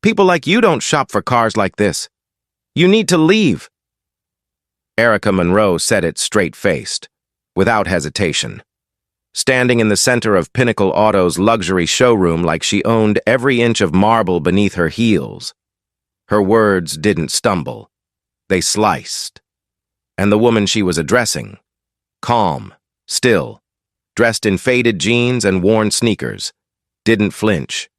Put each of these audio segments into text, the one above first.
People like you don't shop for cars like this. You need to leave. Erica Monroe said it straight-faced, without hesitation, standing in the center of Pinnacle Auto's luxury showroom like she owned every inch of marble beneath her heels. Her words didn't stumble. They sliced. And the woman she was addressing, calm, still, dressed in faded jeans and worn sneakers, didn't flinch.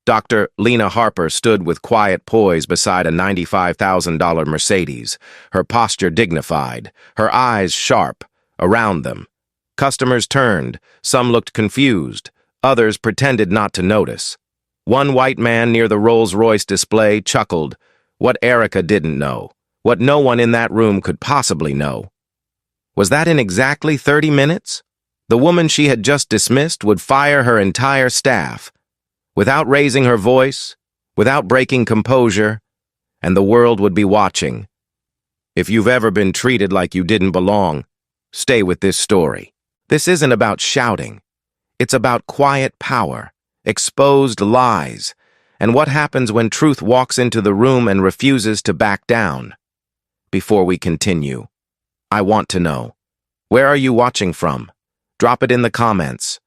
Dr. Lena Harper stood with quiet poise beside a $95,000 Mercedes, her posture dignified, her eyes sharp. Around them, customers turned, some looked confused, others pretended not to notice. One white man near the Rolls-Royce display chuckled, what Erica didn't know, what no one in that room could possibly know. Was that in exactly 30 minutes? The woman she had just dismissed would fire her entire staff, without raising her voice, without breaking composure, and the world would be watching. If you've ever been treated like you didn't belong, stay with this story. This isn't about shouting. It's about quiet power, exposed lies, and what happens when truth walks into the room and refuses to back down. Before we continue, I want to know, where are you watching from? Drop it in the comments.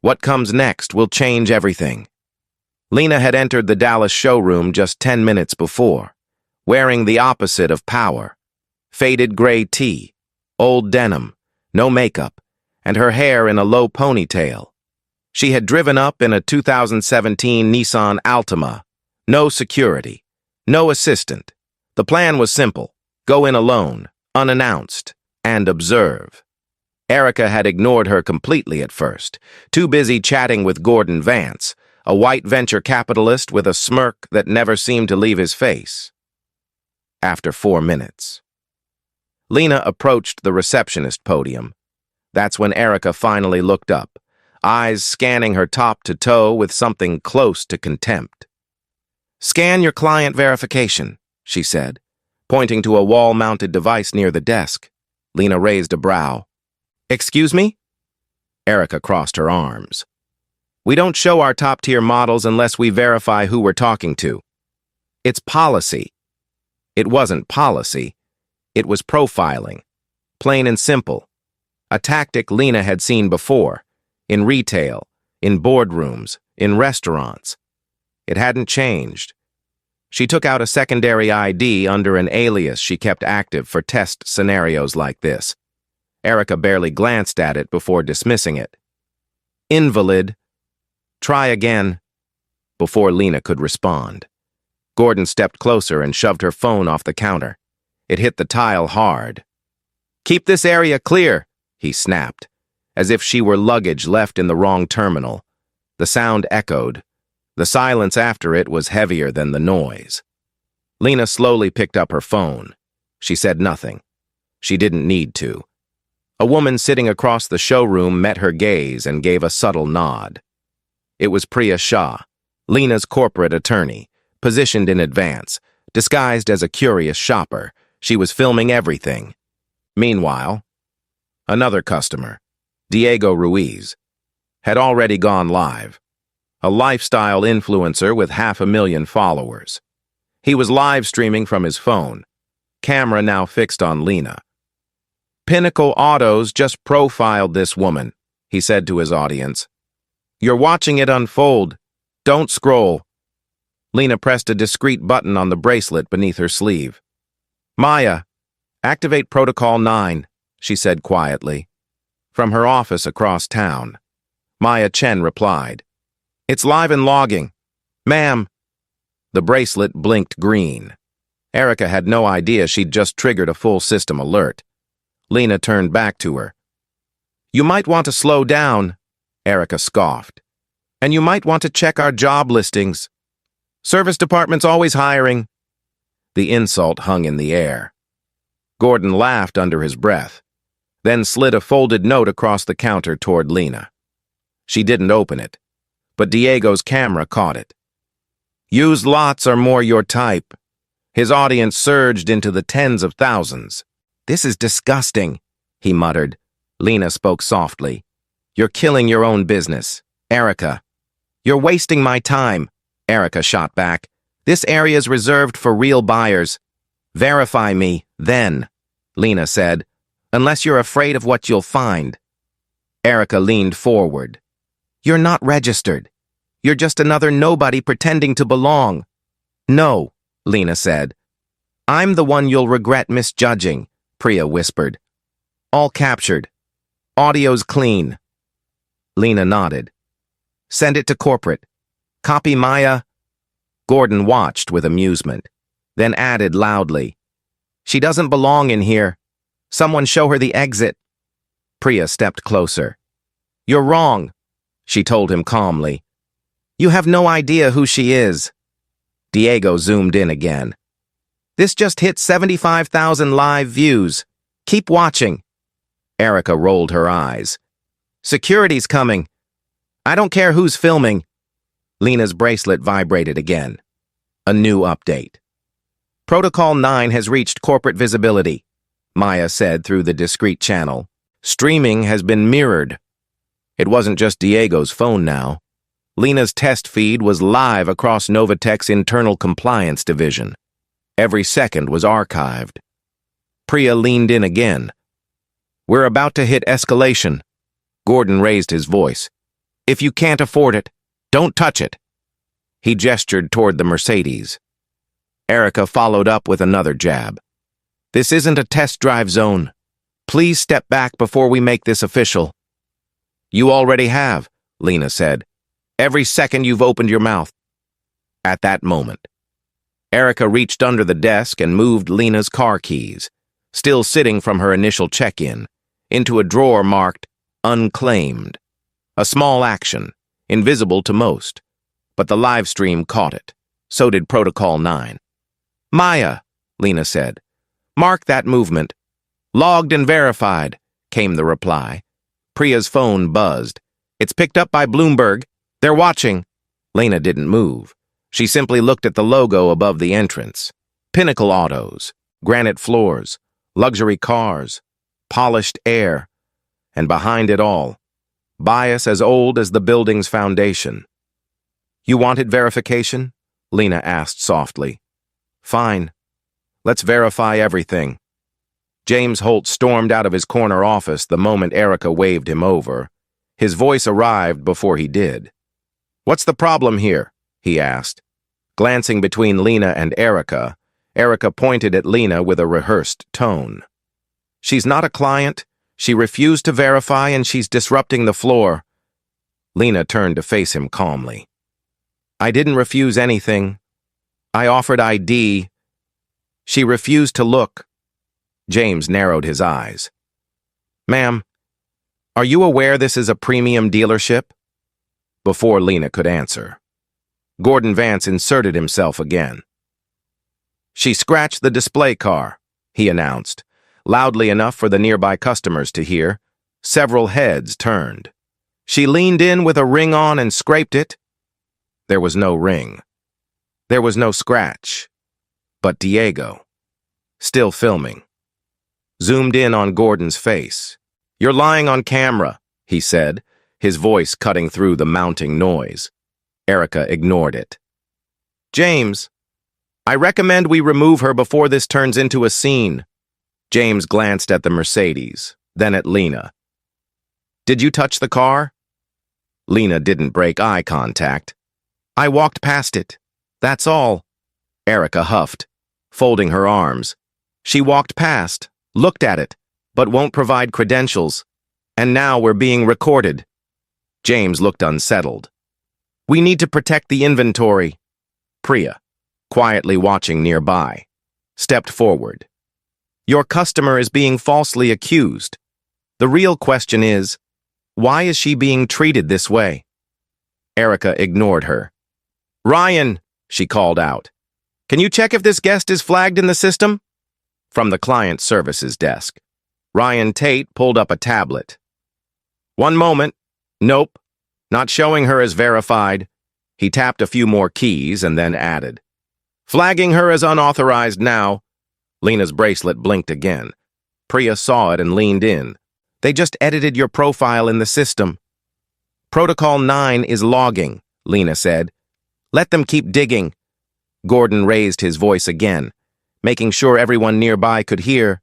What comes next will change everything. Lena had entered the Dallas showroom just 10 minutes before, wearing the opposite of power. Faded gray tee, old denim, no makeup, and her hair in a low ponytail. She had driven up in a 2017 Nissan Altima. No security, no assistant. The plan was simple: go in alone, unannounced, and observe. Erica had ignored her completely at first, too busy chatting with Gordon Vance, a white venture capitalist with a smirk that never seemed to leave his face. After 4 minutes, Lena approached the receptionist podium. That's when Erica finally looked up, eyes scanning her top to toe with something close to contempt. "Scan your client verification," she said, pointing to a wall-mounted device near the desk. Lena raised a brow. "Excuse me?" Erica crossed her arms. "We don't show our top-tier models unless we verify who we're talking to. It's policy." It wasn't policy. It was profiling. Plain and simple. A tactic Lena had seen before, in retail, in boardrooms, in restaurants. It hadn't changed. She took out a secondary ID under an alias she kept active for test scenarios like this. Erica barely glanced at it before dismissing it. "Invalid. Try again," before Lena could respond. Gordon stepped closer and shoved her phone off the counter. It hit the tile hard. "Keep this area clear," he snapped, as if she were luggage left in the wrong terminal. The sound echoed. The silence after it was heavier than the noise. Lena slowly picked up her phone. She said nothing. She didn't need to. A woman sitting across the showroom met her gaze and gave a subtle nod. It was Priya Shah, Lena's corporate attorney, positioned in advance, disguised as a curious shopper. She was filming everything. Meanwhile, another customer, Diego Ruiz, had already gone live, a lifestyle influencer with 500,000 followers. He was live streaming from his phone, camera now fixed on Lena. "Pinnacle Autos just profiled this woman," he said to his audience. "You're watching it unfold. Don't scroll." Lena pressed a discreet button on the bracelet beneath her sleeve. "Maya, activate Protocol 9, she said quietly. From her office across town, Maya Chen replied, "It's live and logging. Ma'am." The bracelet blinked green. Erica had no idea she'd just triggered a full system alert. Lena turned back to her. "You might want to slow down," Erica scoffed. "And you might want to check our job listings. Service department's always hiring." The insult hung in the air. Gordon laughed under his breath, then slid a folded note across the counter toward Lena. She didn't open it, but Diego's camera caught it. "Used lots are more your type." His audience surged into the tens of thousands. "This is disgusting," he muttered. Lena spoke softly. "You're killing your own business, Erica." "You're wasting my time," Erica shot back. This area is reserved for real buyers. Verify me, then, Lena said, unless you're afraid of what you'll find. Erica leaned forward. You're not registered. You're just another nobody pretending to belong. No, Lena said. I'm the one you'll regret misjudging, Priya whispered. All captured. Audio's clean. Lena nodded. Send it to corporate. Copy Maya. Gordon watched with amusement, then added loudly. She doesn't belong in here. Someone show her the exit. Priya stepped closer. You're wrong, she told him calmly. You have no idea who she is. Diego zoomed in again. This just hit 75,000 live views. Keep watching. Erica rolled her eyes. Security's coming. I don't care who's filming. Lena's bracelet vibrated again. A new update. Protocol 9 has reached corporate visibility, Maya said through the discreet channel. Streaming has been mirrored. It wasn't just Diego's phone now. Lena's test feed was live across Novatech's internal compliance division. Every second was archived. Priya leaned in again. We're about to hit escalation. Gordon raised his voice. If you can't afford it, don't touch it. He gestured toward the Mercedes. Erica followed up with another jab. This isn't a test drive zone. Please step back before we make this official. You already have, Lena said. Every second you've opened your mouth. At that moment, Erica reached under the desk and moved Lena's car keys, still sitting from her initial check-in, into a drawer marked unclaimed. A small action, invisible to most, but the live stream caught it. So did Protocol 9. Maya, Lena said. Mark that movement. Logged and verified, came the reply. Priya's phone buzzed. It's picked up by Bloomberg. They're watching. Lena didn't move. She simply looked at the logo above the entrance. Pinnacle Autos, granite floors, luxury cars, polished air, and behind it all, bias as old as the building's foundation. You wanted verification? Lena asked softly. Fine. Let's verify everything. James Holt stormed out of his corner office the moment Erica waved him over. His voice arrived before he did. What's the problem here? He asked. Glancing between Lena and Erica, Erica pointed at Lena with a rehearsed tone. She's not a client. She refused to verify and she's disrupting the floor. Lena turned to face him calmly. I didn't refuse anything. I offered ID. She refused to look. James narrowed his eyes. Ma'am, are you aware this is a premium dealership? Before Lena could answer, Gordon Vance inserted himself again. She scratched the display car, he announced, loudly enough for the nearby customers to hear. Several heads turned. She leaned in with a ring on and scraped it. There was no ring. There was no scratch. But Diego, still filming, zoomed in on Gordon's face. You're lying on camera, he said, his voice cutting through the mounting noise. Erica ignored it. James, I recommend we remove her before this turns into a scene. James glanced at the Mercedes, then at Lena. Did you touch the car? Lena didn't break eye contact. I walked past it. That's all. Erica huffed, folding her arms. She walked past, looked at it, but won't provide credentials. And now we're being recorded. James looked unsettled. We need to protect the inventory. Priya, quietly watching nearby, stepped forward. Your customer is being falsely accused. The real question is, why is she being treated this way? Erica ignored her. Ryan, she called out. Can you check if this guest is flagged in the system? From the client services desk, Ryan Tate pulled up a tablet. One moment. Nope. Not showing her as verified. He tapped a few more keys and then added. Flagging her as unauthorized now. Lena's bracelet blinked again. Priya saw it and leaned in. They just edited your profile in the system. Protocol 9 is logging, Lena said. Let them keep digging. Gordon raised his voice again, making sure everyone nearby could hear.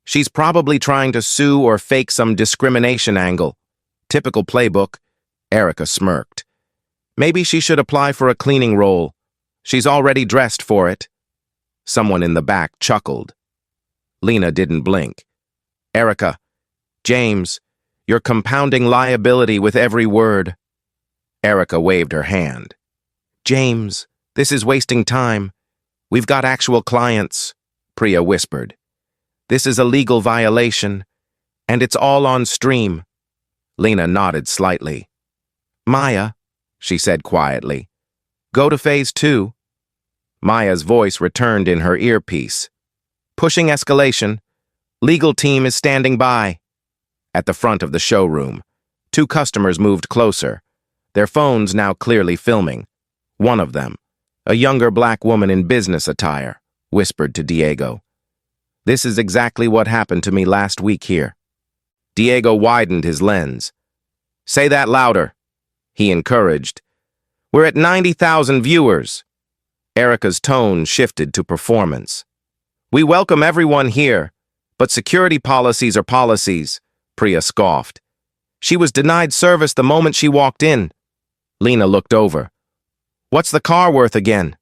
She's probably trying to sue or fake some discrimination angle. Typical playbook. Erica smirked. Maybe she should apply for a cleaning role. She's already dressed for it. Someone in the back chuckled. Lena didn't blink. Erica, James, you're compounding liability with every word. Erica waved her hand. James, this is wasting time. We've got actual clients, Priya whispered. This is a legal violation, and it's all on stream. Lena nodded slightly. Maya, she said quietly, go to phase 2. Maya's voice returned in her earpiece. Pushing escalation. Legal team is standing by. At the front of the showroom, 2 customers moved closer, their phones now clearly filming. One of them, a younger black woman in business attire, whispered to Diego. This is exactly what happened to me last week here. Diego widened his lens. Say that louder, he encouraged. We're at 90,000 viewers. Erica's tone shifted to performance. We welcome everyone here, but security policies are policies, Priya scoffed. She was denied service the moment she walked in. Lena looked over. What's the car worth again?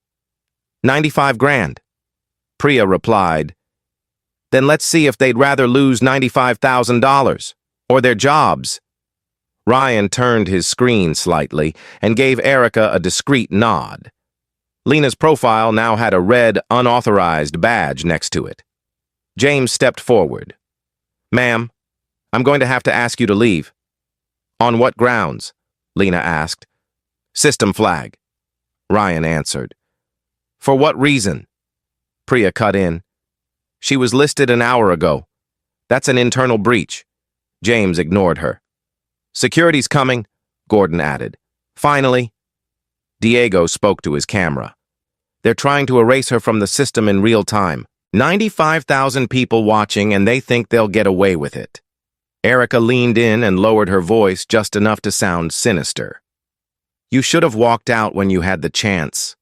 95 grand. Priya replied. Then let's see if they'd rather lose $95,000, or their jobs. Ryan turned his screen slightly and gave Erica a discreet nod. Lena's profile now had a red, unauthorized badge next to it. James stepped forward. Ma'am, I'm going to have to ask you to leave. On what grounds? Lena asked. System flag. Ryan answered. For what reason? Priya cut in. She was listed an hour ago. That's an internal breach. James ignored her. Security's coming, Gordon added. Finally. Diego spoke to his camera. They're trying to erase her from the system in real time. 95,000 people watching, and they think they'll get away with it. Erica leaned in and lowered her voice just enough to sound sinister. You should have walked out when you had the chance,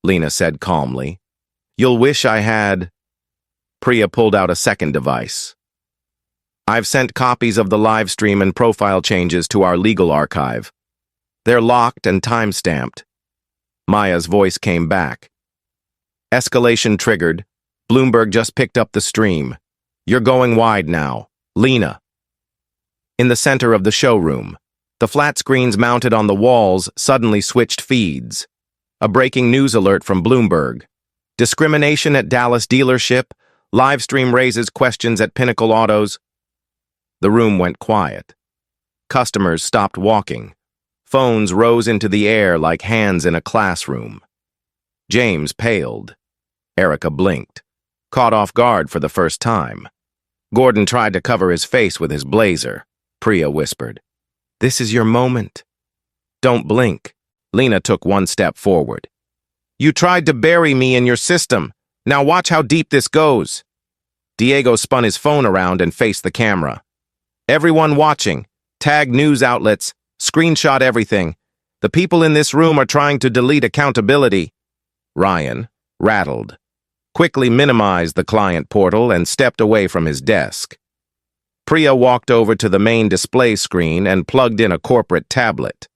Lena said calmly. You'll wish I had. Priya pulled out a second device. I've sent copies of the live stream and profile changes to our legal archive. They're locked and time-stamped. Maya's voice came back. Escalation triggered. Bloomberg just picked up the stream. You're going wide now. Lena. In the center of the showroom, the flat screens mounted on the walls suddenly switched feeds. A breaking news alert from Bloomberg. Discrimination at Dallas dealership. Live stream raises questions at Pinnacle Autos. The room went quiet. Customers stopped walking. Phones rose into the air like hands in a classroom. James paled. Erica blinked, caught off guard for the first time. Gordon tried to cover his face with his blazer. Priya whispered, This is your moment. Don't blink. Lena took one step forward. You tried to bury me in your system. Now watch how deep this goes. Diego spun his phone around and faced the camera. Everyone watching, tag news outlets, screenshot everything. The people in this room are trying to delete accountability. Ryan, rattled, quickly minimized the client portal and stepped away from his desk. Priya walked over to the main display screen and plugged in a corporate tablet.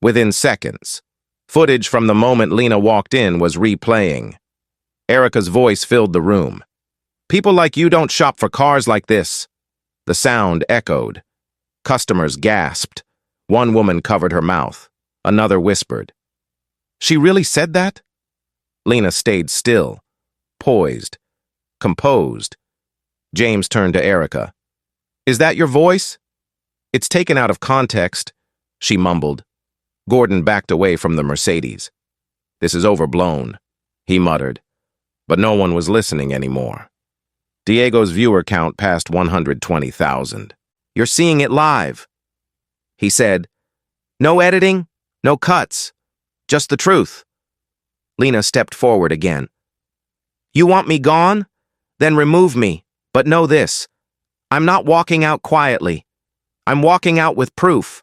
Within seconds, footage from the moment Lena walked in was replaying. Erica's voice filled the room. People like you don't shop for cars like this. The sound echoed. Customers gasped. One woman covered her mouth. Another whispered. She really said that? Lena stayed still, poised, composed. James turned to Erica. Is that your voice? It's taken out of context, she mumbled. Gordon backed away from the Mercedes. This is overblown, he muttered. But no one was listening anymore. Diego's viewer count passed 120,000. You're seeing it live, he said. No editing, no cuts, just the truth. Lena stepped forward again. You want me gone? Then remove me, but know this. I'm not walking out quietly. I'm walking out with proof.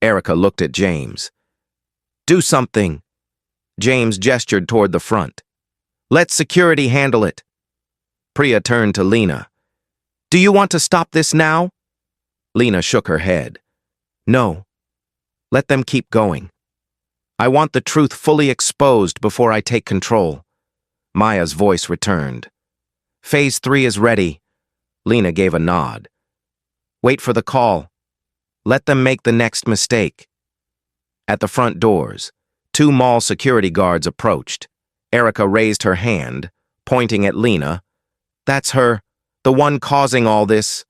Erica looked at James. Do something. James gestured toward the front. Let security handle it. Priya turned to Lena. Do you want to stop this now? Lena shook her head. No. Let them keep going. I want the truth fully exposed before I take control. Maya's voice returned. Phase 3 is ready. Lena gave a nod. Wait for the call. Let them make the next mistake. At the front doors, 2 mall security guards approached. Erica raised her hand, pointing at Lena. That's her, the one causing all this.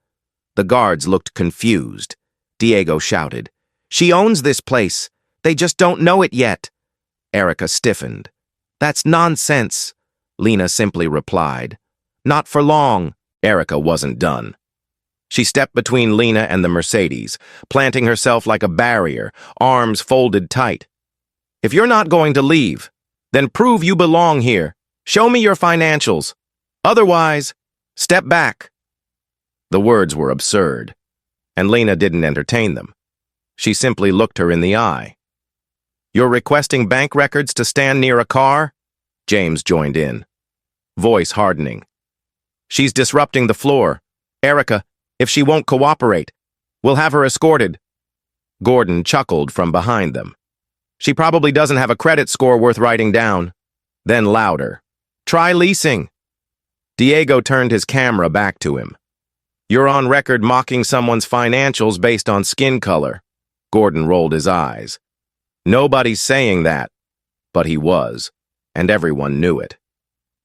The guards looked confused. Diego shouted. She owns this place. They just don't know it yet. Erica stiffened. That's nonsense, Lena simply replied. Not for long. Erica wasn't done. She stepped between Lena and the Mercedes, planting herself like a barrier, arms folded tight. If you're not going to leave, then prove you belong here. Show me your financials. Otherwise, step back. The words were absurd, and Lena didn't entertain them. She simply looked her in the eye. You're requesting bank records to stand near a car? James joined in, voice hardening. She's disrupting the floor. Erica, if she won't cooperate, we'll have her escorted. Gordon chuckled from behind them. She probably doesn't have a credit score worth writing down. Then louder. Try leasing. Diego turned his camera back to him. You're on record mocking someone's financials based on skin color. Gordon rolled his eyes. Nobody's saying that, but he was, and everyone knew it.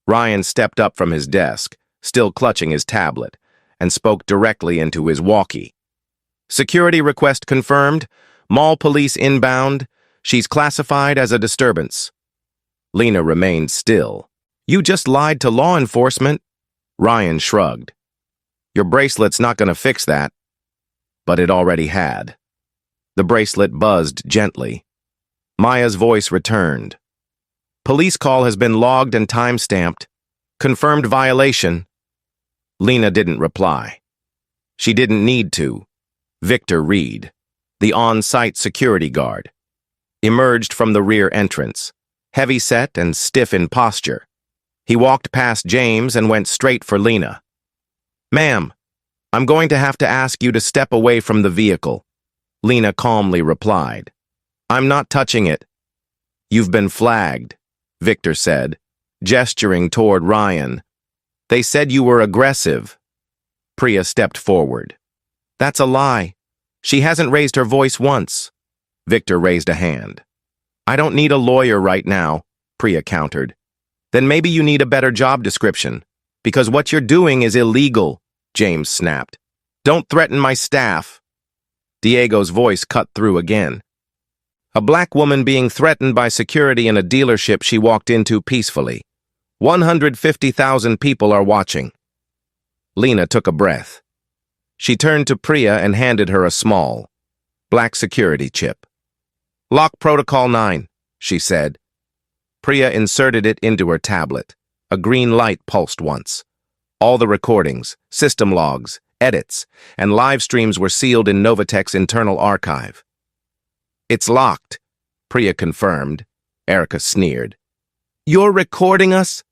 Ryan stepped up from his desk, still clutching his tablet, and spoke directly into his walkie. Security request confirmed. Mall police inbound. She's classified as a disturbance. Lena remained still. You just lied to law enforcement. Ryan shrugged. Your bracelet's not going to fix that. But it already had. The bracelet buzzed gently. Maya's voice returned. Police call has been logged and time-stamped. Confirmed violation. Lena didn't reply. She didn't need to. Victor Reed, the on-site security guard, emerged from the rear entrance, heavy-set and stiff in posture. He walked past James and went straight for Lena. Ma'am, I'm going to have to ask you to step away from the vehicle. Lena calmly replied. I'm not touching it. You've been flagged, Victor said, gesturing toward Ryan. They said you were aggressive. Priya stepped forward. That's a lie. She hasn't raised her voice once. Victor raised a hand. I don't need a lawyer right now, Priya countered. Then maybe you need a better job description, because what you're doing is illegal, James snapped. Don't threaten my staff. Diego's voice cut through again. A black woman being threatened by security in a dealership she walked into peacefully. 150,000 people are watching. Lena took a breath. She turned to Priya and handed her a small, black security chip. Lock Protocol 9, she said. Priya inserted it into her tablet. A green light pulsed once. All the recordings, system logs, edits, and live streams were sealed in Novatech's internal archive. It's locked, Priya confirmed. Erica sneered. You're recording us?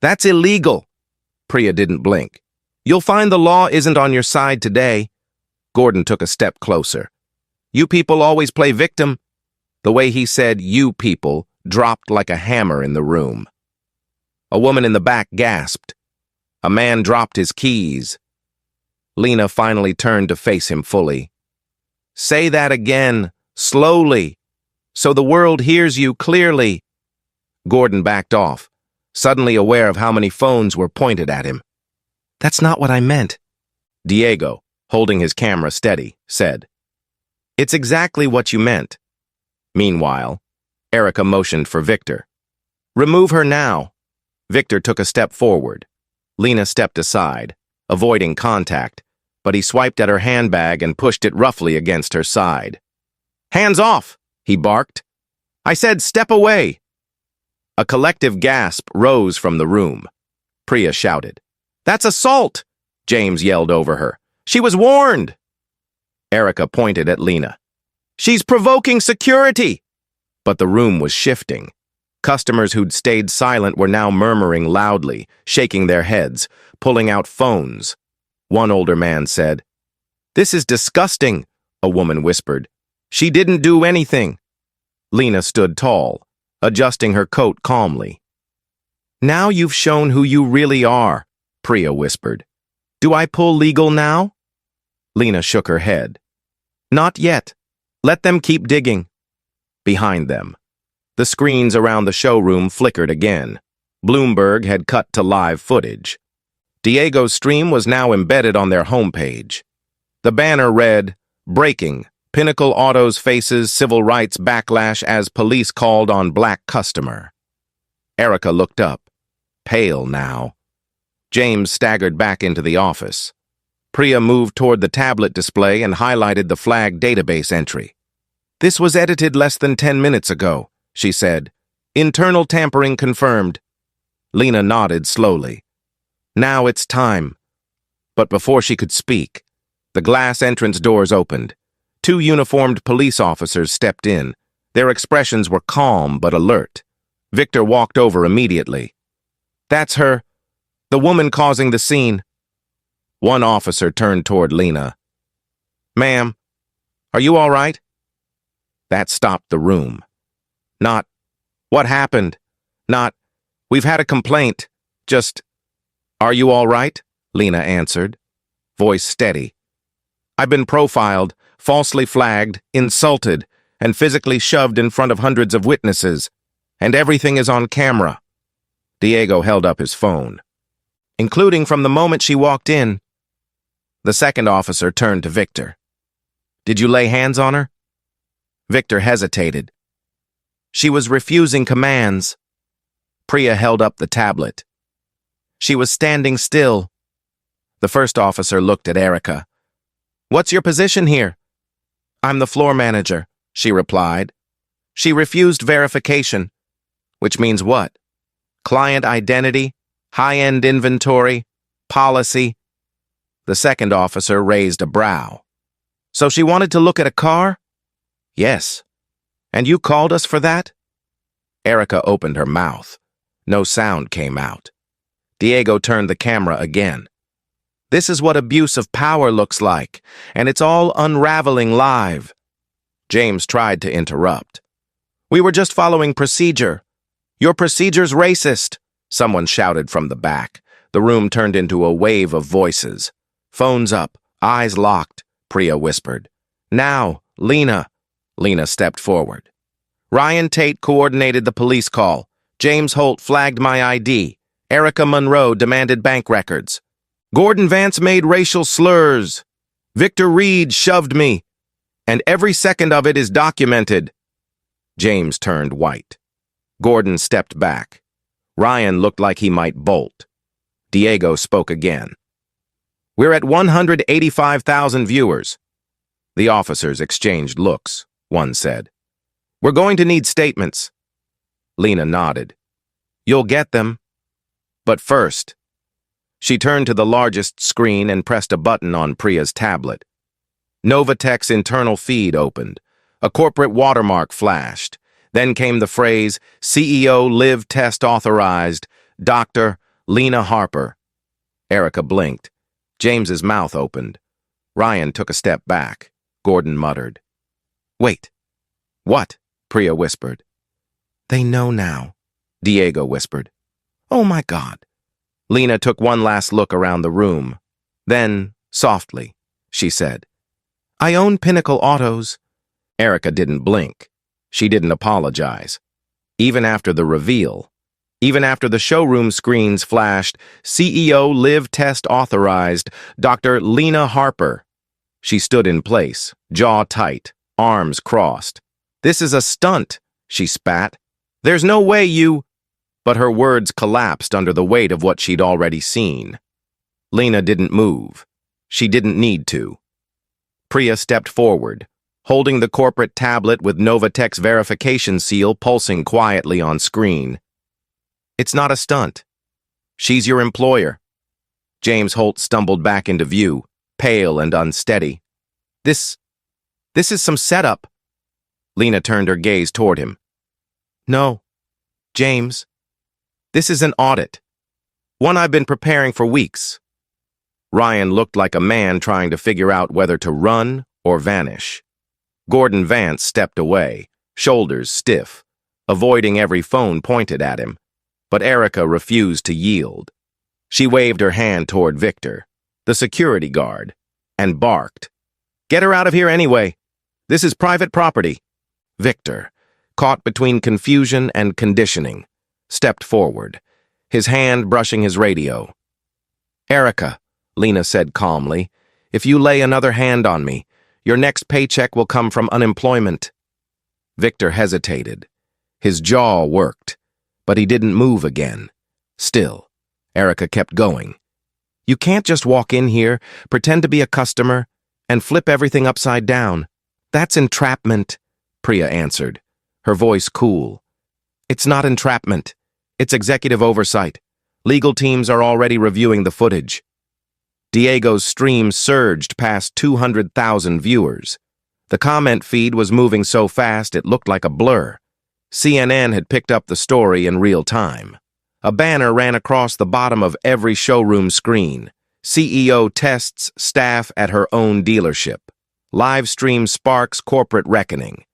That's illegal. Priya didn't blink. You'll find the law isn't on your side today. Gordon took a step closer. You people always play victim. The way he said you people dropped like a hammer in the room. A woman in the back gasped. A man dropped his keys. Lena finally turned to face him fully. Say that again, slowly, so the world hears you clearly. Gordon backed off, suddenly aware of how many phones were pointed at him. That's not what I meant. Diego, holding his camera steady, said. It's exactly what you meant. Meanwhile, Erica motioned for Victor. Remove her now. Victor took a step forward. Lena stepped aside, avoiding contact, but he swiped at her handbag and pushed it roughly against her side. Hands off, he barked. I said step away. A collective gasp rose from the room. Priya shouted. That's assault, James yelled over her. She was warned. Erica pointed at Lena. She's provoking security. But the room was shifting. Customers who'd stayed silent were now murmuring loudly, shaking their heads, pulling out phones. One older man said, "This is disgusting," a woman whispered. "She didn't do anything." Lena stood tall, adjusting her coat calmly. "Now you've shown who you really are," Priya whispered. "Do I pull legal now?" Lena shook her head. "Not yet. Let them keep digging." Behind them, the screens around the showroom flickered again. Bloomberg had cut to live footage. Diego's stream was now embedded on their homepage. The banner read, "Breaking. Pinnacle Autos faces civil rights backlash as police called on black customer." Erica looked up, pale now. James staggered back into the office. Priya moved toward the tablet display and highlighted the flag database entry. "This was edited less than 10 minutes ago," she said. "Internal tampering confirmed." Lena nodded slowly. "Now it's time." But before she could speak, the glass entrance doors opened. Two uniformed police officers stepped in. Their expressions were calm but alert. Victor walked over immediately. "That's her, the woman causing the scene." One officer turned toward Lena. "Ma'am, are you all right?" That stopped the room. Not, "What happened?" Not, "We've had a complaint." Just, "Are you all right?" Lena answered, voice steady. "I've been profiled, falsely flagged, insulted, and physically shoved in front of hundreds of witnesses, and everything is on camera." Diego held up his phone. "Including from the moment she walked in." The second officer turned to Victor. "Did you lay hands on her?" Victor hesitated. "She was refusing commands." Priya held up the tablet. "She was standing still." The first officer looked at Erica. "What's your position here?" "I'm the floor manager," she replied. "She refused verification." "Which means what? Client identity, high-end inventory, policy?" The second officer raised a brow. "So she wanted to look at a car?" "Yes." "And you called us for that?" Erica opened her mouth. No sound came out. Diego turned the camera again. "This is what abuse of power looks like, and it's all unraveling live." James tried to interrupt. "We were just following procedure." "Your procedure's racist," someone shouted from the back. The room turned into a wave of voices. "Phones up, eyes locked," Priya whispered. "Now, Lena." Lena stepped forward. "Ryan Tate coordinated the police call. James Holt flagged my ID. Erica Monroe demanded bank records. Gordon Vance made racial slurs. Victor Reed shoved me. And every second of it is documented." James turned white. Gordon stepped back. Ryan looked like he might bolt. Diego spoke again. "We're at 185,000 viewers." The officers exchanged looks, one said. "We're going to need statements." Lena nodded. "You'll get them. But first." She turned to the largest screen and pressed a button on Priya's tablet. Novatech's internal feed opened. A corporate watermark flashed. Then came the phrase, "CEO Live Test Authorized, Dr. Lena Harper." Erica blinked. James's mouth opened. Ryan took a step back. Gordon muttered. "Wait." "What?" Priya whispered. "They know now," Diego whispered. "Oh my God." Lena took one last look around the room. Then, softly, she said, "I own Pinnacle Autos." Erica didn't blink. She didn't apologize. Even after the reveal, even after the showroom screens flashed, "CEO Live Test Authorized, Dr. Lena Harper." She stood in place, jaw tight, arms crossed. "This is a stunt," she spat. "There's no way you—" But her words collapsed under the weight of what she'd already seen. Lena didn't move. She didn't need to. Priya stepped forward, holding the corporate tablet with Novatech's verification seal pulsing quietly on screen. "It's not a stunt. She's your employer." James Holt stumbled back into view, pale and unsteady. This is some setup." Lena turned her gaze toward him. "No, James, this is an audit. One I've been preparing for weeks. Ryan looked like a man trying to figure out whether to run or vanish. Gordon Vance stepped away, shoulders stiff, avoiding every phone pointed at him. But Erica refused to yield. She waved her hand toward Victor, the security guard, and barked. "Get her out of here anyway. This is private property." Victor, caught between confusion and conditioning, stepped forward, his hand brushing his radio. "Erica," Lena said calmly, "if you lay another hand on me, your next paycheck will come from unemployment." Victor hesitated. His jaw worked, but he didn't move again. Still, Erica kept going. "You can't just walk in here, pretend to be a customer, and flip everything upside down. That's entrapment," Priya answered, her voice cool. "It's not entrapment. It's executive oversight. Legal teams are already reviewing the footage." Diego's stream surged past 200,000 viewers. The comment feed was moving so fast it looked like a blur. CNN had picked up the story in real time. A banner ran across the bottom of every showroom screen. CEO tests staff at her own dealership. Livestream sparks corporate reckoning.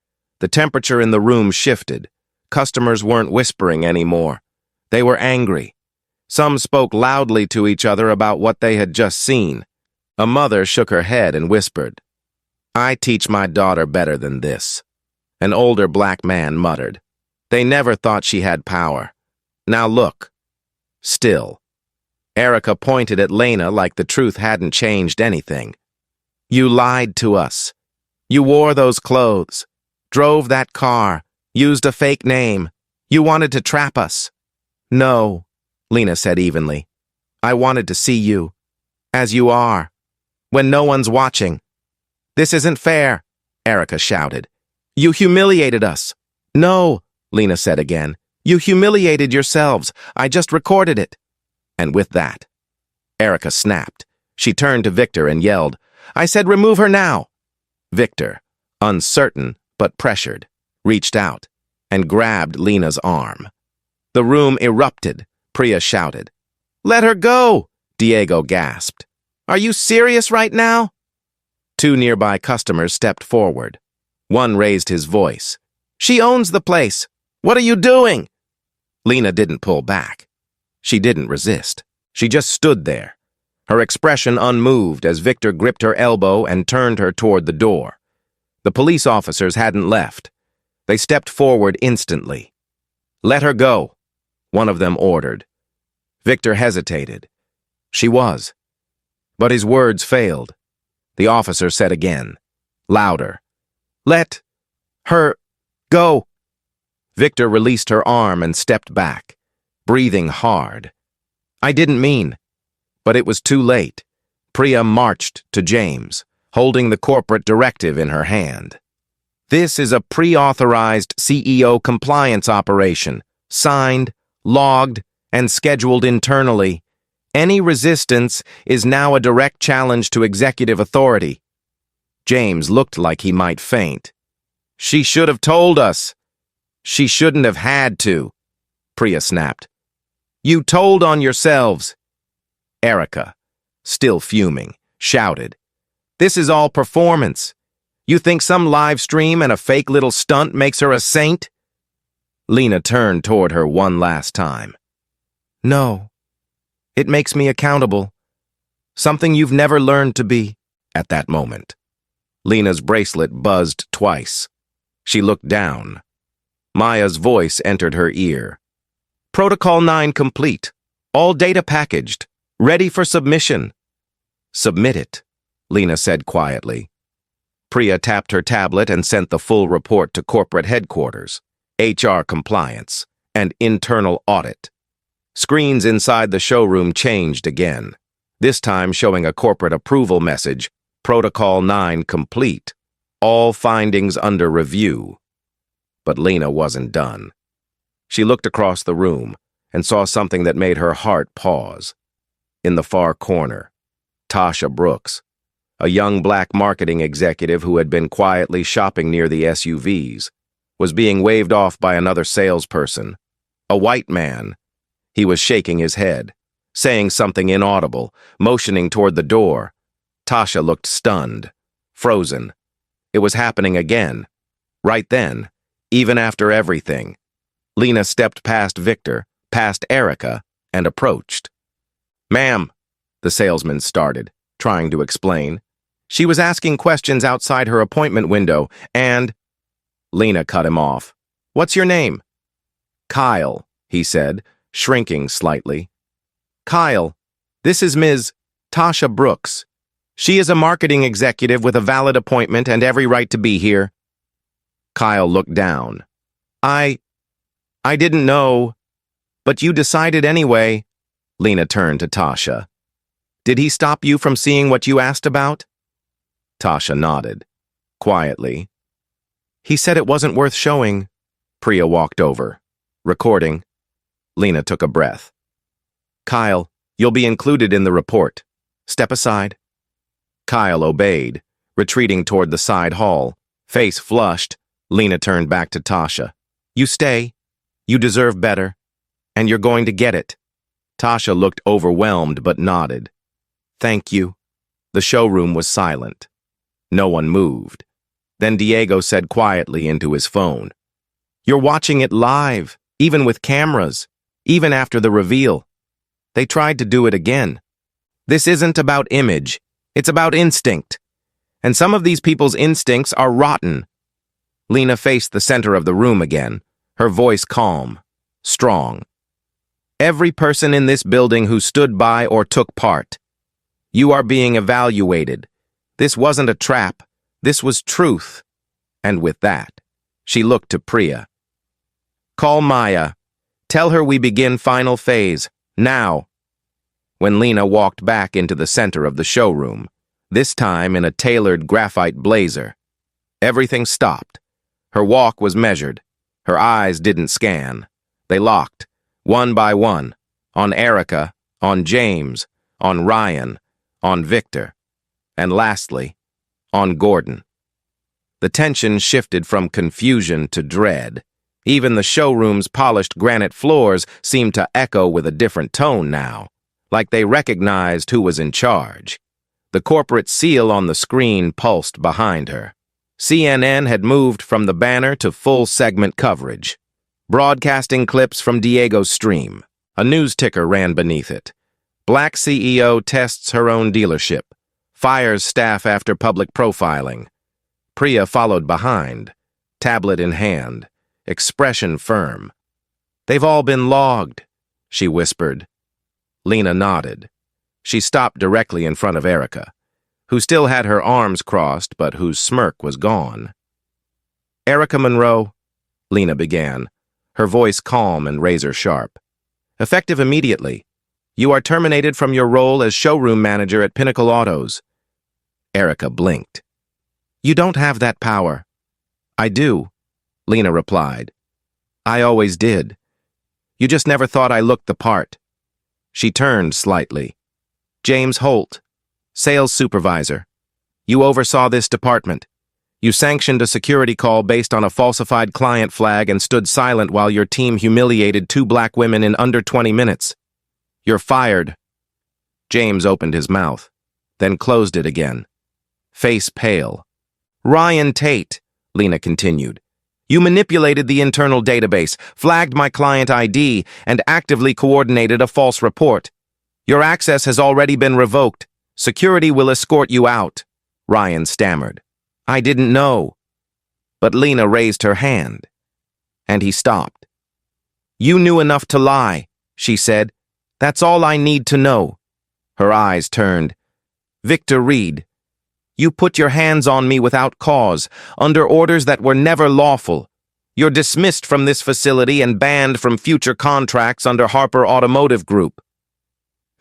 The temperature in the room shifted. Customers weren't whispering anymore. They were angry. Some spoke loudly to each other about what they had just seen. A mother shook her head and whispered, "I teach my daughter better than this." An older black man muttered, "They never thought she had power. Now look." Still, Erica pointed at Lena like the truth hadn't changed anything. "You lied to us. You wore those clothes, drove that car, used a fake name. You wanted to trap us." "No," Lena said evenly. "I wanted to see you, as you are, when no one's watching." "This isn't fair," Erica shouted. "You humiliated us." "No," Lena said again. "You humiliated yourselves. I just recorded it." And with that, Erica snapped. She turned to Victor and yelled, "I said remove her now." Victor, uncertain but pressured, reached out and grabbed Lena's arm. The room erupted. Priya shouted, "Let her go!" Diego gasped. "Are you serious right now?" Two nearby customers stepped forward. One raised his voice. "She owns the place. What are you doing?" Lena didn't pull back. She didn't resist. She just stood there, her expression unmoved as Victor gripped her elbow and turned her toward the door. The police officers hadn't left. They stepped forward instantly. "Let her go," one of them ordered. Victor hesitated. She was. But his words failed. The officer said again, louder, "Let her go." Victor released her arm and stepped back, breathing hard. "I didn't mean." But it was too late. Priya marched to James, holding the corporate directive in her hand. "This is a pre-authorized CEO compliance operation, signed, logged, and scheduled internally. Any resistance is now a direct challenge to executive authority." James looked like he might faint. "She should have told us." "She shouldn't have had to," Priya snapped. "You told on yourselves." Erica, still fuming, shouted, "This is all performance. You think some live stream and a fake little stunt makes her a saint?" Lena turned toward her one last time. "No. It makes me accountable. Something you've never learned to be." At that moment, Lena's bracelet buzzed twice. She looked down. Maya's voice entered her ear. "Protocol 9 complete. All data packaged. Ready for submission." "Submit it," Lena said quietly. Priya tapped her tablet and sent the full report to corporate headquarters, HR compliance, and internal audit. Screens inside the showroom changed again, this time showing a corporate approval message, Protocol 9 complete, all findings under review. But Lena wasn't done. She looked across the room and saw something that made her heart pause. In the far corner, Tasha Brooks, a young black marketing executive who had been quietly shopping near the SUVs, was being waved off by another salesperson. A white man. He was shaking his head, saying something inaudible, motioning toward the door. Tasha looked stunned, frozen. It was happening again. Right then, even after everything. Lena stepped past Victor, past Erica, and approached. "Ma'am," the salesman started, trying to explain. She was asking questions outside her appointment window, and Lena cut him off. "What's your name?" "Kyle," he said, shrinking slightly. "Kyle, this is Ms. Tasha Brooks. She is a marketing executive with a valid appointment and every right to be here." Kyle looked down. I didn't know, but you decided anyway." Lena turned to Tasha. "Did he stop you from seeing what you asked about?" Tasha nodded, quietly. "He said it wasn't worth showing." Priya walked over. "Recording." Lena took a breath. "Kyle, you'll be included in the report. Step aside." Kyle obeyed, retreating toward the side hall. Face flushed, Lena turned back to Tasha. "You stay. You deserve better. And you're going to get it." Tasha looked overwhelmed but nodded. "Thank you." The showroom was silent. No one moved. Then Diego said quietly into his phone, "You're watching it live, even with cameras, even after the reveal. They tried to do it again. This isn't about image. It's about instinct. And some of these people's instincts are rotten." Lena faced the center of the room again, her voice calm, strong. "Every person in this building who stood by or took part. You are being evaluated. This wasn't a trap. This was truth." And with that, she looked to Priya. "Call Maya. Tell her we begin final phase, now." When Lena walked back into the center of the showroom, this time in a tailored graphite blazer, everything stopped. Her walk was measured. Her eyes didn't scan. They locked, one by one, on Erica, on James, on Ryan, on Victor, and lastly, on Gordon. The tension shifted from confusion to dread. Even the showroom's polished granite floors seemed to echo with a different tone now, like they recognized who was in charge. The corporate seal on the screen pulsed behind her. CNN had moved from the banner to full segment coverage, broadcasting clips from Diego's stream. A news ticker ran beneath it. Black CEO tests her own dealership, fires staff after public profiling. Priya followed behind, tablet in hand, expression firm. "They've all been logged," she whispered. Lena nodded. She stopped directly in front of Erica, who still had her arms crossed but whose smirk was gone. "Erica Monroe," Lena began, her voice calm and razor-sharp. "Effective immediately. You are terminated from your role as showroom manager at Pinnacle Autos." Erica blinked. "You don't have that power." "I do," Lena replied. "I always did. You just never thought I looked the part." She turned slightly. "James Holt, sales supervisor. You oversaw this department. You sanctioned a security call based on a falsified client flag and stood silent while your team humiliated 2 black women in under 20 minutes. You're fired." James opened his mouth, then closed it again, face pale. "Ryan Tate," Lena continued. "You manipulated the internal database, flagged my client ID, and actively coordinated a false report. Your access has already been revoked. Security will escort you out." Ryan stammered. "I didn't know." But Lena raised her hand, and he stopped. "You knew enough to lie," she said. "That's all I need to know." Her eyes turned. "Victor Reed, you put your hands on me without cause, under orders that were never lawful. You're dismissed from this facility and banned from future contracts under Harper Automotive Group."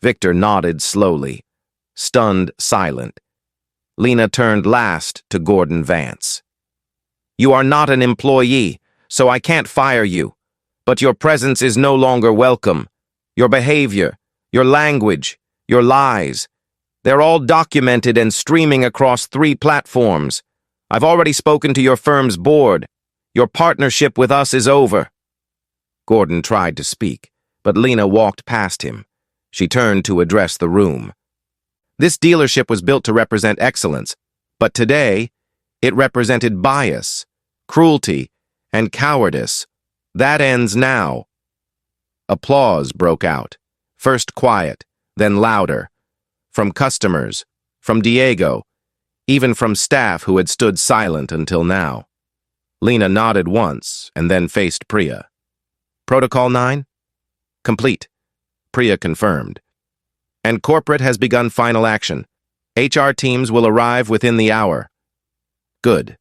Victor nodded slowly, stunned silent. Lena turned last to Gordon Vance. "You are not an employee, so I can't fire you. But your presence is no longer welcome. Your behavior, your language, your lies, they're all documented and streaming across 3 platforms. I've already spoken to your firm's board. Your partnership with us is over." Gordon tried to speak, but Lena walked past him. She turned to address the room. This dealership was built to represent excellence, but today, it represented bias, cruelty, and cowardice. That ends now. Applause broke out, first quiet, then louder, from customers, from Diego, even from staff who had stood silent until now. Lena nodded once and then faced Priya. Protocol 9? Complete, Priya confirmed. And corporate has begun final action. HR teams will arrive within the hour. Good.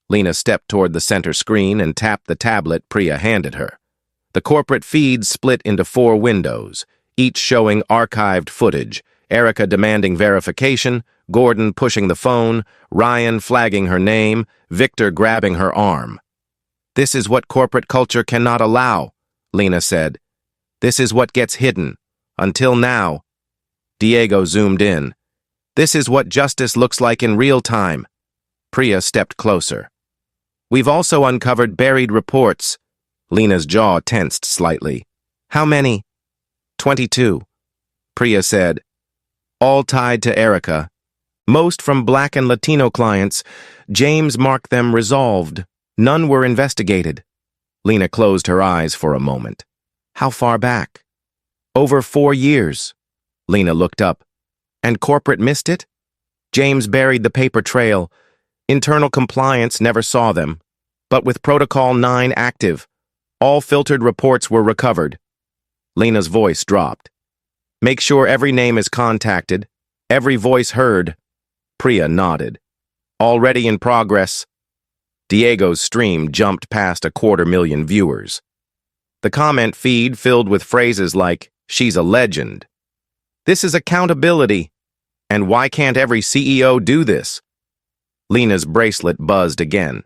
Lena stepped toward the center screen and tapped the tablet Priya handed her. The corporate feed split into 4 windows, each showing archived footage, Erica demanding verification, Gordon pushing the phone, Ryan flagging her name, Victor grabbing her arm. This is what corporate culture cannot allow, Lena said. This is what gets hidden. Until now. Diego zoomed in. This is what justice looks like in real time. Priya stepped closer. We've also uncovered buried reports. Lena's jaw tensed slightly. How many? 22. Priya said. All tied to Erica. Most from Black and Latino clients. James marked them resolved. None were investigated. Lena closed her eyes for a moment. How far back? Over 4 years. Lena looked up. And corporate missed it? James buried the paper trail. Internal compliance never saw them. But with Protocol 9 active, all filtered reports were recovered. Lena's voice dropped. Make sure every name is contacted, every voice heard. Priya nodded. Already in progress. Diego's stream jumped past 250,000 viewers. The comment feed filled with phrases like, she's a legend. This is accountability. And why can't every CEO do this? Lena's bracelet buzzed again.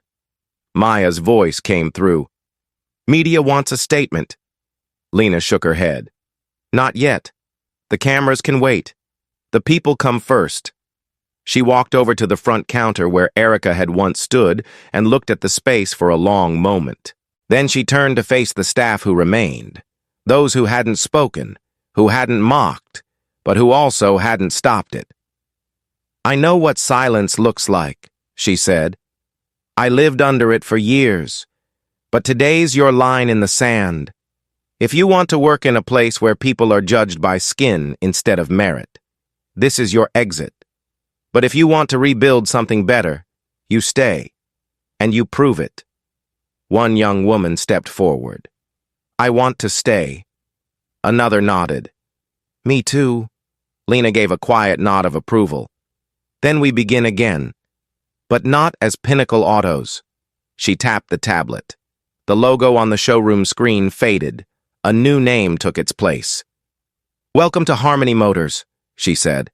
Maya's voice came through. Media wants a statement. Lena shook her head. Not yet. The cameras can wait. The people come first. She walked over to the front counter where Erica had once stood and looked at the space for a long moment. Then she turned to face the staff who remained, those who hadn't spoken, who hadn't mocked, but who also hadn't stopped it. I know what silence looks like, she said. I lived under it for years, but today's your line in the sand. If you want to work in a place where people are judged by skin instead of merit, this is your exit. But if you want to rebuild something better, you stay, and you prove it. One young woman stepped forward. I want to stay. Another nodded. Me too. Lena gave a quiet nod of approval. Then we begin again, but not as Pinnacle Autos. She tapped the tablet. The logo on the showroom screen faded. A new name took its place. Welcome to Harmony Motors, she said.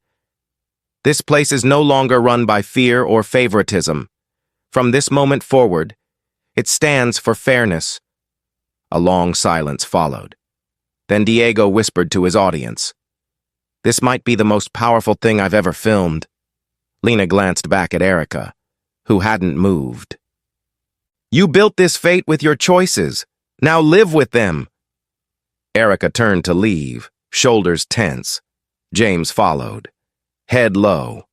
This place is no longer run by fear or favoritism. From this moment forward, it stands for fairness. A long silence followed. Then Diego whispered to his audience. This might be the most powerful thing I've ever filmed. Lena glanced back at Erica, who hadn't moved. You built this fate with your choices. Now live with them. Erica turned to leave, shoulders tense. James followed, head low.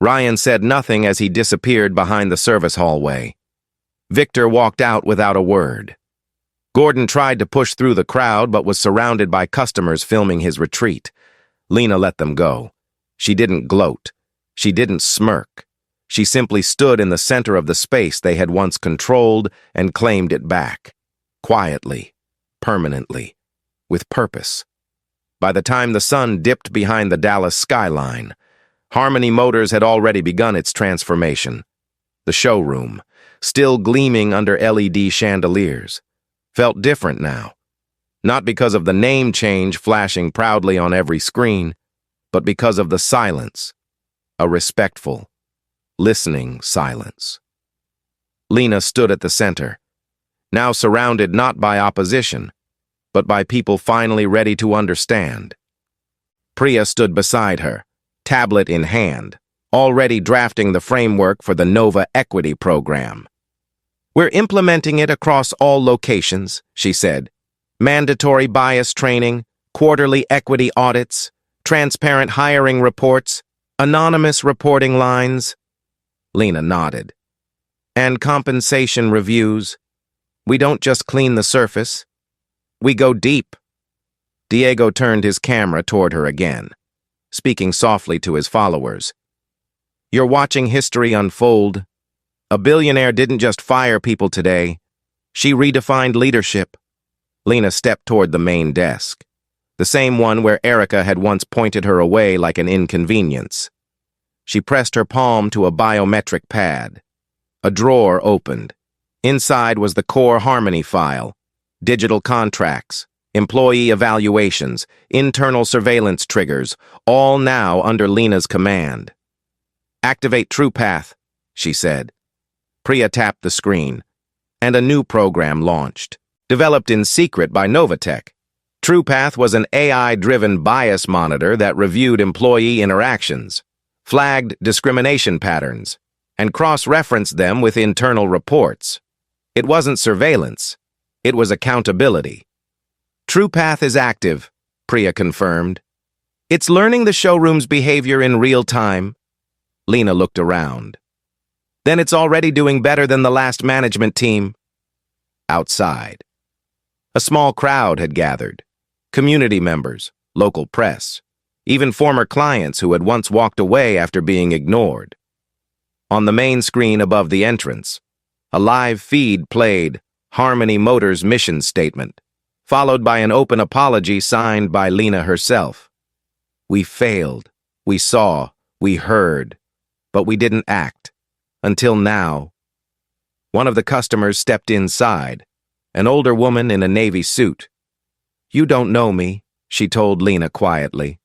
Ryan said nothing as he disappeared behind the service hallway. Victor walked out without a word. Gordon tried to push through the crowd but was surrounded by customers filming his retreat. Lena let them go. She didn't gloat. She didn't smirk. She simply stood in the center of the space they had once controlled and claimed it back. Quietly, permanently, with purpose. By the time the sun dipped behind the Dallas skyline, Harmony Motors had already begun its transformation. The showroom, still gleaming under LED chandeliers, felt different now. Not because of the name change flashing proudly on every screen, but because of the silence, a respectful, listening silence. Lena stood at the center, now surrounded not by opposition, but by people finally ready to understand. Priya stood beside her, tablet in hand, already drafting the framework for the Nova Equity Program. We're implementing it across all locations, she said, Mandatory bias training, quarterly equity audits, transparent hiring reports, anonymous reporting lines. Lena nodded. And compensation reviews. We don't just clean the surface. We go deep. Diego turned his camera toward her again, speaking softly to his followers. You're watching history unfold. A billionaire didn't just fire people today. She redefined leadership. Lena stepped toward the main desk, the same one where Erica had once pointed her away like an inconvenience. She pressed her palm to a biometric pad. A drawer opened. Inside was the core Harmony file, digital contracts, employee evaluations, internal surveillance triggers, all now under Lena's command. Activate TruePath, she said. Priya tapped the screen, and a new program launched, developed in secret by Novatech. TruePath was an AI-driven bias monitor that reviewed employee interactions, flagged discrimination patterns, and cross-referenced them with internal reports. It wasn't surveillance. It was accountability. TruePath is active, Priya confirmed. It's learning the showroom's behavior in real time. Lena looked around. Then it's already doing better than the last management team. Outside, a small crowd had gathered. Community members, local press, even former clients who had once walked away after being ignored. On the main screen above the entrance, a live feed played Harmony Motors' mission statement, followed by an open apology signed by Lena herself. We failed, we saw, we heard, but we didn't act. Until now. One of the customers stepped inside, an older woman in a navy suit. You don't know me, she told Lena quietly.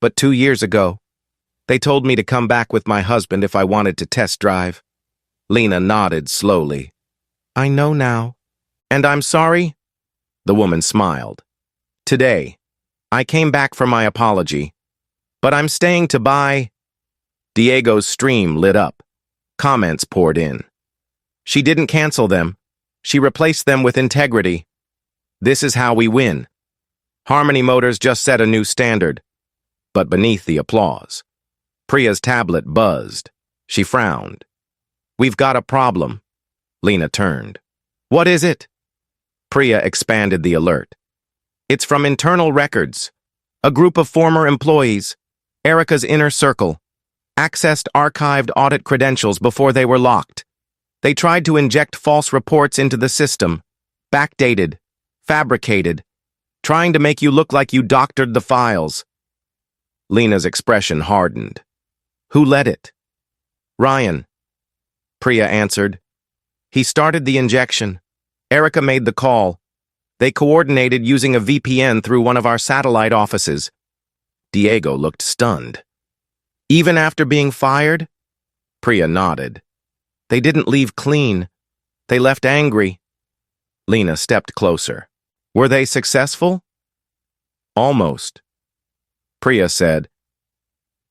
But 2 years ago, they told me to come back with my husband if I wanted to test drive. Lena nodded slowly. I know now. And I'm sorry? The woman smiled. Today, I came back for my apology, but I'm staying to buy. Diego's stream lit up. Comments poured in. She didn't cancel them. She replaced them with integrity. This is how we win. Harmony Motors just set a new standard. But beneath the applause, Priya's tablet buzzed. She frowned. We've got a problem. Lena turned. What is it? Priya expanded the alert. It's from internal records. A group of former employees, Erica's inner circle, accessed archived audit credentials before they were locked. They tried to inject false reports into the system, backdated, fabricated, trying to make you look like you doctored the files. Lena's expression hardened. Who led it? Ryan. Priya answered. He started the injection. Erica made the call. They coordinated using a VPN through one of our satellite offices. Diego looked stunned. Even after being fired? Priya nodded. They didn't leave clean. They left angry. Lena stepped closer. Were they successful? Almost. Priya said.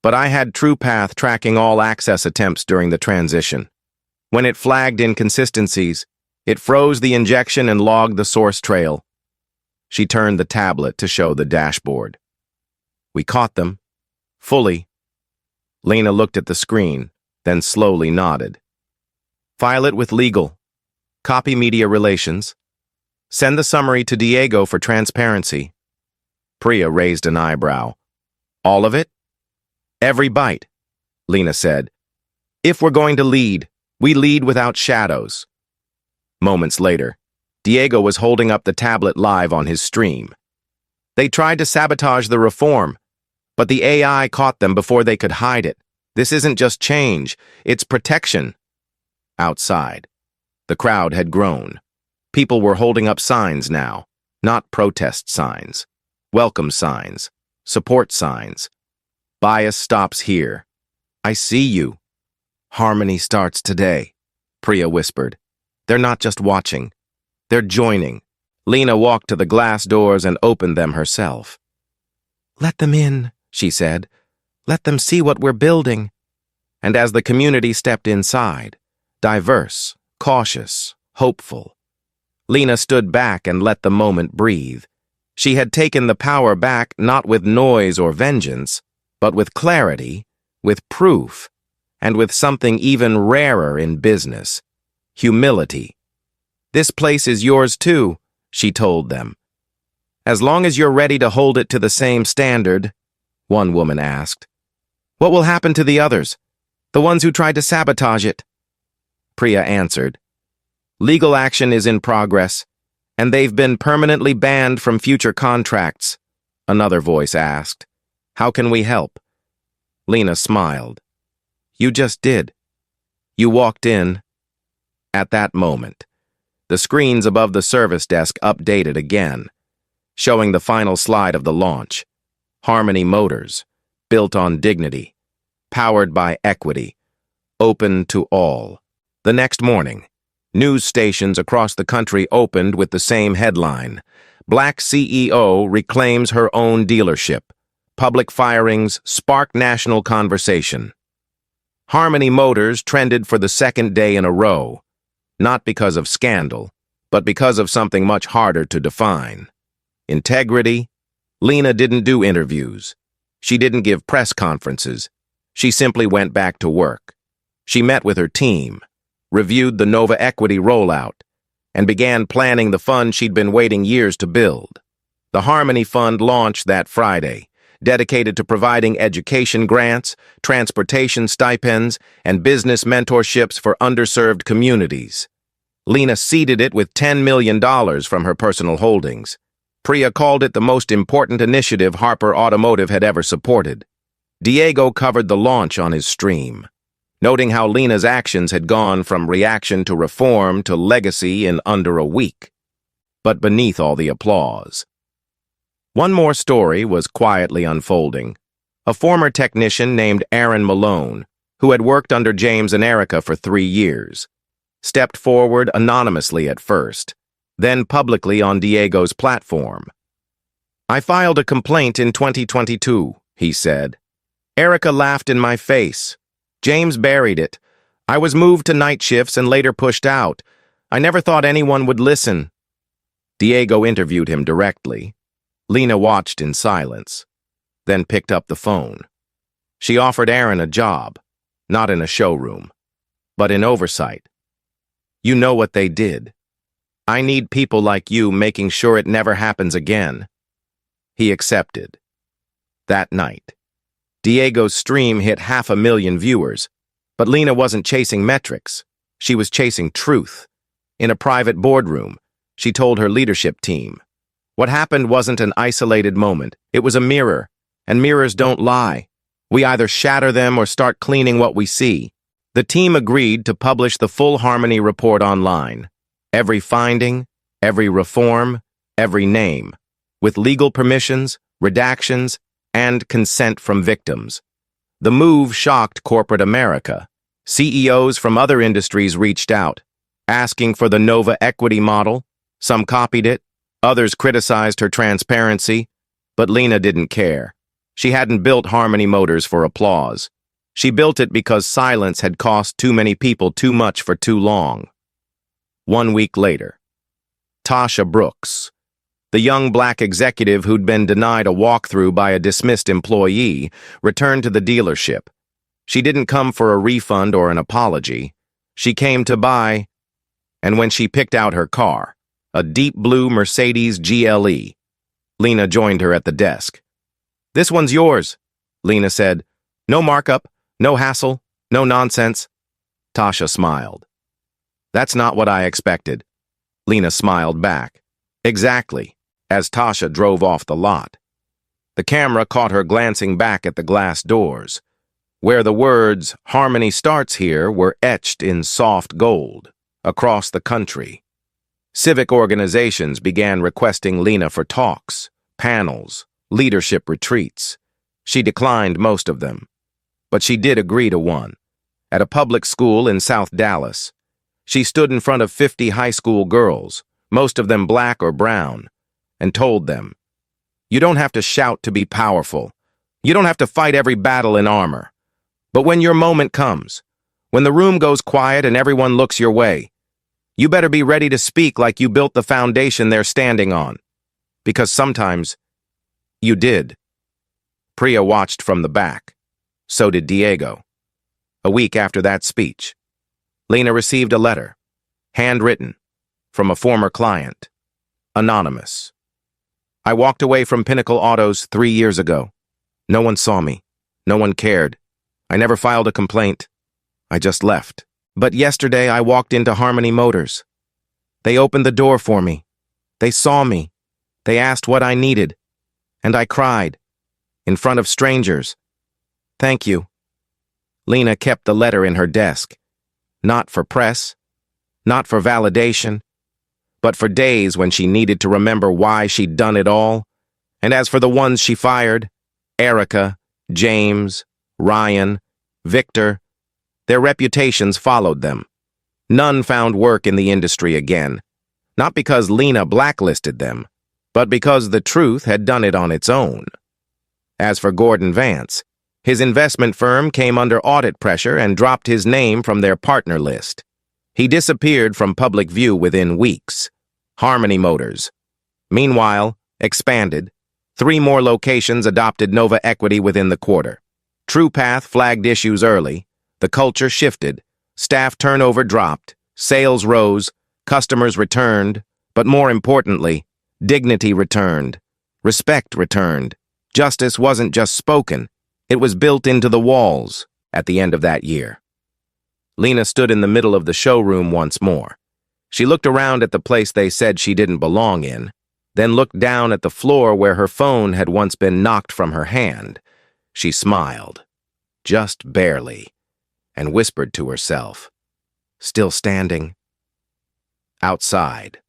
But I had TruePath tracking all access attempts during the transition. When it flagged inconsistencies, it froze the injection and logged the source trail. She turned the tablet to show the dashboard. We caught them. Fully. Lena looked at the screen, then slowly nodded. File it with legal. Copy media relations. Send the summary to Diego for transparency. Priya raised an eyebrow. All of it? Every byte, Lena said. If we're going to lead, we lead without shadows. Moments later, Diego was holding up the tablet live on his stream. They tried to sabotage the reform, but the AI caught them before they could hide it. This isn't just change, it's protection. Outside, the crowd had grown. People were holding up signs now, not protest signs, welcome signs, support signs. Bias stops here. I see you. Harmony starts today, Priya whispered. They're not just watching. They're joining. Lena walked to the glass doors and opened them herself. Let them in, she said. Let them see what we're building. And as the community stepped inside, diverse, cautious, hopeful, Lena stood back and let the moment breathe. She had taken the power back not with noise or vengeance, but with clarity, with proof, and with something even rarer in business: humility. "This place is yours too," she told them. "As long as you're ready to hold it to the same standard," one woman asked. "What will happen to the others, the ones who tried to sabotage it?" Priya answered, "Legal action is in progress, and they've been permanently banned from future contracts." Another voice asked, "How can we help?" Lena smiled. "You just did. You walked in." At that moment, the screens above the service desk updated again, showing the final slide of the launch. Harmony Motors, built on dignity, powered by equity, open to all. The next morning, news stations across the country opened with the same headline: "Black CEO reclaims her own dealership. Public firings spark national conversation." Harmony Motors trended for the second day in a row, not because of scandal, but because of something much harder to define: integrity. Lena didn't do interviews. She didn't give press conferences. She simply went back to work. She met with her team, reviewed the Nova Equity rollout, and began planning the fund she'd been waiting years to build. The Harmony Fund launched that Friday, dedicated to providing education grants, transportation stipends, and business mentorships for underserved communities. Lena seeded it with $10 million from her personal holdings. Priya called it the most important initiative Harper Automotive had ever supported. Diego covered the launch on his stream, noting how Lena's actions had gone from reaction to reform to legacy in under a week. But beneath all the applause, one more story was quietly unfolding. A former technician named Aaron Malone, who had worked under James and Erica for 3 years, stepped forward anonymously at first, then publicly on Diego's platform. "I filed a complaint in 2022, he said. "Erica laughed in my face. James buried it. I was moved to night shifts and later pushed out. I never thought anyone would listen." Diego interviewed him directly. Lena watched in silence, then picked up the phone. She offered Aaron a job, not in a showroom, but in oversight. "You know what they did. I need people like you making sure it never happens again." He accepted. That night, Diego's stream hit 500,000 viewers, but Lena wasn't chasing metrics. She was chasing truth. In a private boardroom, she told her leadership team, "What happened wasn't an isolated moment. It was a mirror, and mirrors don't lie. We either shatter them or start cleaning what we see." The team agreed to publish the full Harmony report online. Every finding, every reform, every name, with legal permissions, redactions, and consent from victims. The move shocked corporate America. CEOs from other industries reached out, asking for the Nova Equity model. Some copied it, others criticized her transparency, but Lena didn't care. She hadn't built Harmony Motors for applause. She built it because silence had cost too many people too much for too long. 1 week later, Tasha Brooks, the young black executive who'd been denied a walkthrough by a dismissed employee, returned to the dealership. She didn't come for a refund or an apology. She came to buy, and when she picked out her car, a deep blue Mercedes GLE, Lena joined her at the desk. "This one's yours," Lena said. "No markup, no hassle, no nonsense." Tasha smiled. "That's not what I expected." Lena smiled back. "Exactly," as Tasha drove off the lot. The camera caught her glancing back at the glass doors, where the words "Harmony starts here" were etched in soft gold across the country. Civic organizations began requesting Lena for talks, panels, leadership retreats. She declined most of them, but she did agree to one. At a public school in South Dallas, she stood in front of 50 high school girls, most of them black or brown, and told them, "You don't have to shout to be powerful. You don't have to fight every battle in armor. But when your moment comes, when the room goes quiet and everyone looks your way, You better be ready to speak like you built the foundation they're standing on. Because sometimes, you did. Priya watched from the back. So did Diego. A week after that speech, Lena received a letter, handwritten, from a former client, anonymous. I walked away from Pinnacle Autos 3 years ago. No one saw me. No one cared. I never filed a complaint. I just left. But yesterday I walked into Harmony Motors. They opened the door for me. They saw me. They asked what I needed. And I cried. In front of strangers. Thank you. Lena kept the letter in her desk. Not for press. Not for validation. But for days when she needed to remember why she'd done it all. And as for the ones she fired, Erica, James, Ryan, Victor, their reputations followed them. None found work in the industry again. Not because Lena blacklisted them, but because the truth had done it on its own. As for Gordon Vance, his investment firm came under audit pressure and dropped his name from their partner list. He disappeared from public view within weeks. Harmony Motors. Meanwhile, expanded. 3 more locations adopted Nova Equity within the quarter. TruePath flagged issues early. The culture shifted. Staff turnover dropped. Sales rose. Customers returned. But more importantly, dignity returned. Respect returned. Justice wasn't just spoken. It was built into the walls at the end of that year. Lena stood in the middle of the showroom once more. She looked around at the place they said she didn't belong in, then looked down at the floor where her phone had once been knocked from her hand. She smiled, just barely, and whispered to herself, "Still standing?" Outside,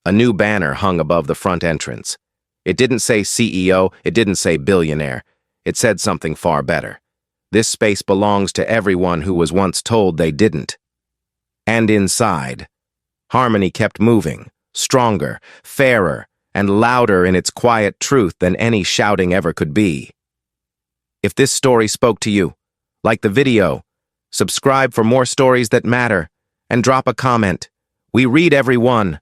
a new banner hung above the front entrance. It didn't say CEO, it didn't say billionaire. It said something far better. This space belongs to everyone who was once told they didn't. And inside, Harmony kept moving, stronger, fairer, and louder in its quiet truth than any shouting ever could be. If this story spoke to you, like the video, subscribe for more stories that matter, and drop a comment. We read every one.